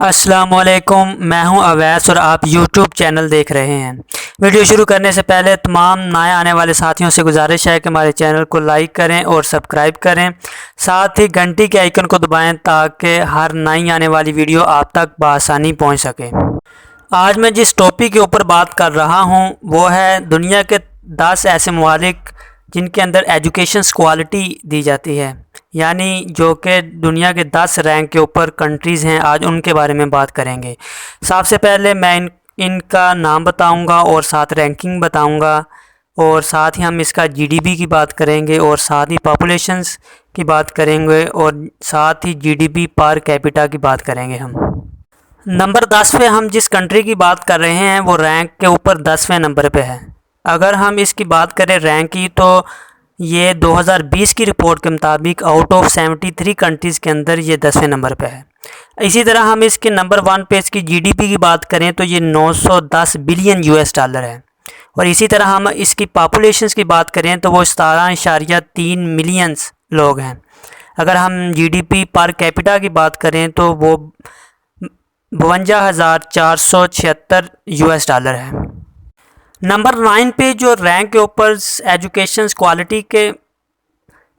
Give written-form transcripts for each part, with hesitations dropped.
अस्सलामुअलैकुम, मैं हूं अवैस और आप YouTube चैनल देख रहे हैं। वीडियो शुरू करने से पहले तमाम नए आने वाले साथियों से गुजारिश है कि हमारे चैनल को लाइक करें और सब्सक्राइब करें, साथ ही घंटी के आइकन को दबाएं ताकि हर नई आने वाली वीडियो आप तक बआसानी पहुंच सके। आज मैं जिस टॉपिक के ऊपर बात कर रहा हूं वो है दुनिया के 10 ऐसे ममालिक जिनके अंदर एजुकेशन क्वालिटी दी जाती है, यानी जो कि दुनिया के 10 रैंक के ऊपर कंट्रीज़ हैं। आज उनके बारे में बात करेंगे। सबसे पहले मैं इनका नाम बताऊंगा और साथ रैंकिंग बताऊंगा, और साथ ही हम इसका जीडीपी की बात करेंगे और साथ ही पॉपुलेशंस की बात करेंगे और साथ ही जीडीपी पर कैपिटा की बात करेंगे। हम नंबर 10 पे हम जिस कंट्री की बात कर रहे हैं वो रैंक के ऊपर 10वें नंबर पे है। अगर हम इसकी बात करें रैंक की, तो ये 2020 की रिपोर्ट के मुताबिक आउट ऑफ 73 कंट्रीज़ के अंदर ये 10वें नंबर पे है। इसी तरह हम इसके नंबर 1 पे इसकी जीडीपी की बात करें तो ये 910 बिलियन यूएस डॉलर है। और इसी तरह हम इसकी पॉपुलेशन की बात करें तो वो 17.3 मिलियंस लोग हैं। अगर हम जीडीपी पर कैपिटा की बात करें तो वो 52,476 यूएस डॉलर है। नंबर 9 पे जो रैंक के ऊपर एजुकेशन क्वालिटी के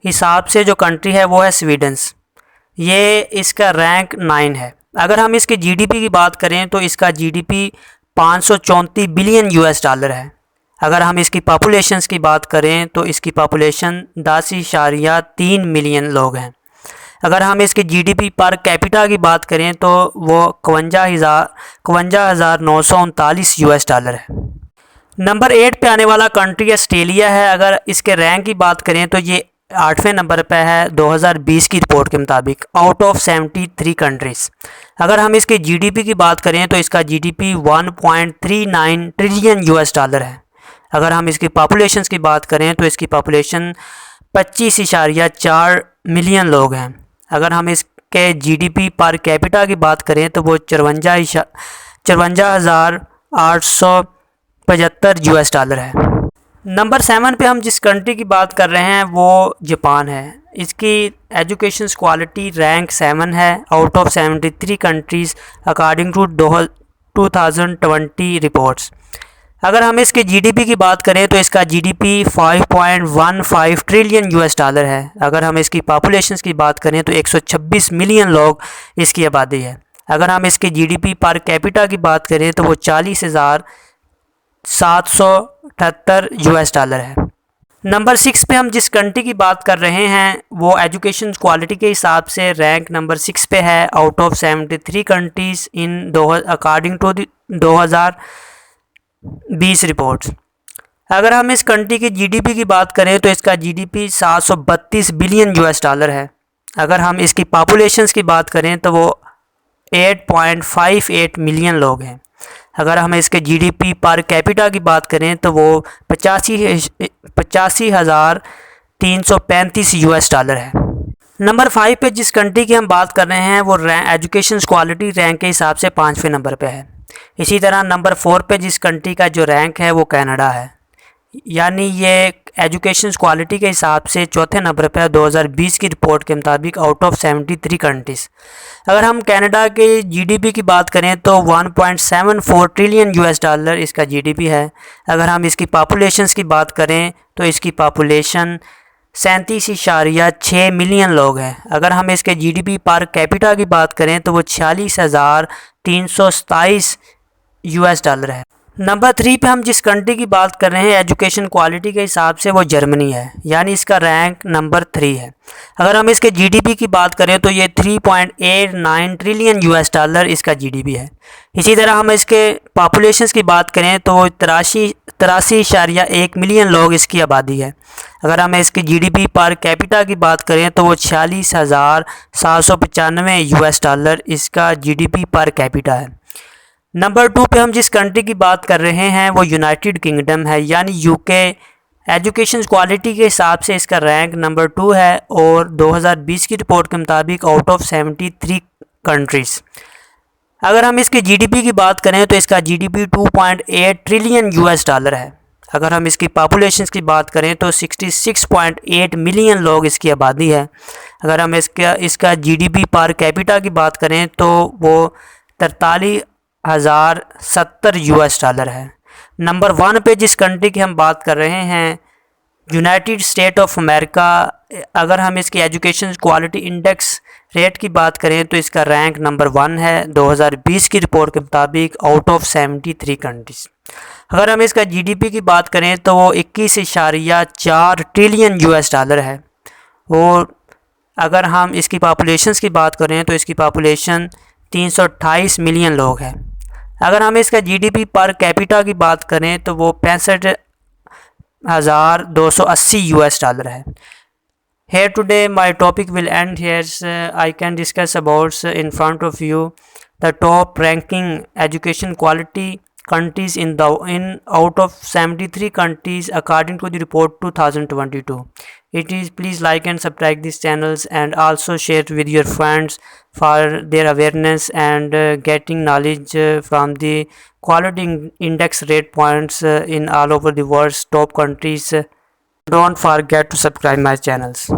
हिसाब से जो कंट्री है वो है स्वीडन्स। ये इसका रैंक 9 है। अगर हम इसके जीडीपी की बात करें तो इसका जीडीपी 534 बिलियन यूएस डॉलर है। अगर हम इसकी पॉपुलेशंस की बात करें तो इसकी पॉपुलेशन 10.3 मिलियन लोग हैं। अगर हम इसकी जीडीपी पर कैपिटा की बात करें तो वो 52,939 यूएस डॉलर है। नंबर 8 पे आने वाला कंट्री ऑस्ट्रेलिया है। अगर इसके रैंक की बात करें तो ये 8वें नंबर पे है 2020 की रिपोर्ट के मुताबिक आउट ऑफ 73 कंट्रीज़। अगर हम इसके जीडीपी की बात करें तो इसका जीडीपी 1.39 ट्रिलियन यूएस डॉलर है। अगर हम इसकी पॉपुलेशन की बात करें तो इसकी पॉपुलेशन 25.4 मिलियन लोग हैं। अगर हम इसके जीडीपी पर कैपिटा की बात करें तो वो 54,875 यूएस डॉलर है। नंबर 7 पे हम जिस कंट्री की बात कर रहे हैं वो जापान है। इसकी एजुकेशन क्वालिटी रैंक 7 है out of 73 countries according to 2020 reports. अगर हम इसके जीडीपी की बात करें तो इसका जीडीपी 5.15 ट्रिलियन यूएस डॉलर है। अगर हम इसकी पॉपुलेशन की बात करें तो 126 मिलियन लोग इसकी आबादी है। अगर हम इसके जीडीपी पर कैपिटा की बात करें तो वो 40,778 यूएस डॉलर है। नंबर 6 पे हम जिस कंट्री की बात कर रहे हैं वो एजुकेशन क्वालिटी के हिसाब से रैंक नंबर 6 पे है out of 73 countries in according to 2020 reports. अगर हम इस कंट्री की जीडीपी की बात करें तो इसका जीडीपी 732 बिलियन यूएस डॉलर है। अगर हम इसकी पॉपुलेशंस की बात करें तो वो 8.58 मिलियन लोग हैं। अगर हम इसके जीडीपी पर कैपिटा की बात करें तो वो 85,335 यूएस डॉलर है। नंबर 5 पे जिस कंट्री की हम बात कर रहे हैं वो एजुकेशन क्वालिटी रैंक के हिसाब से 5वें नंबर पे है। इसी तरह नंबर 4 पे जिस कंट्री का जो रैंक है वो कनाडा है, यानी ये एजुकेशन क्वालिटी के हिसाब से 4थे नंबर पे है 2020 की रिपोर्ट के मुताबिक आउट ऑफ 73 कंट्रीज़। अगर हम कनाडा के जीडीपी की बात करें तो 1.74 ट्रिलियन यूएस डॉलर इसका जीडीपी है। अगर हम इसकी पॉपुलेशंस की बात करें तो इसकी पॉपुलेशन 37.6 मिलियन लोग हैं। अगर हम इसके जीडीपी पर कैपिटा की बात करें तो वो 46,327 यूएस डॉलर है। नंबर 3 पे हम जिस कंट्री की बात कर रहे हैं एजुकेशन क्वालिटी के हिसाब से वो जर्मनी है, यानी इसका रैंक नंबर 3 है। अगर हम इसके जीडीपी की बात करें तो ये 3.89 ट्रिलियन यूएस डॉलर इसका जीडीपी है। इसी तरह हम इसके पॉपुलेशंस की बात करें तो वो 83.1 मिलियन लोग इसकी आबादी है। अगर हम इसकी जीडीपी पर कैपिटा की बात करें तो वो 46,795 यूएस डॉलर इसका जीडीपी पर कैपिटा है। नंबर 2 पे हम जिस कंट्री की बात कर रहे हैं वो यूनाइटेड किंगडम है, यानी यूके। एजुकेशन क्वालिटी के हिसाब से इसका रैंक नंबर 2 है और 2020 की रिपोर्ट के मुताबिक आउट ऑफ 73 कंट्रीज़। अगर हम इसके जीडीपी की बात करें तो इसका जीडीपी 2.8 ट्रिलियन यूएस डॉलर है। अगर हम इसकी पॉपुलेशन की बात करें तो 66.8 मिलियन लोग इसकी आबादी है। अगर हम इसका जीडीपी पर कैपिटा की बात करें तो वो 43,070 यूएस डॉलर है। नंबर 1 पे जिस कंट्री की हम बात कर रहे हैं, यूनाइटेड स्टेट ऑफ अमेरिका, अगर हम इसकी एजुकेशन क्वालिटी इंडेक्स रेट की बात करें तो इसका रैंक नंबर 1 है 2020 की रिपोर्ट के मुताबिक आउट ऑफ 73 कंट्रीज़। अगर हम इसका जीडीपी की बात करें तो वो 21.4 ट्रिलियन यूएस डॉलर है। और अगर हम इसकी पॉपुलेशंस की बात करें तो इसकी पॉपुलेशन 328 मिलियन लोग हैं। अगर हम इसका जीडीपी पर कैपिटा की बात करें तो वो 65,280 यूएस डॉलर है। Here today my topic will end here. I can discuss about in front of you the top ranking education quality countries in out of 73 countries according to the report 2022. It is please like and subscribe these channels and also share with your friends for their awareness and getting knowledge from the quality index rate points in all over the world's top countries. Don't forget to subscribe my channels.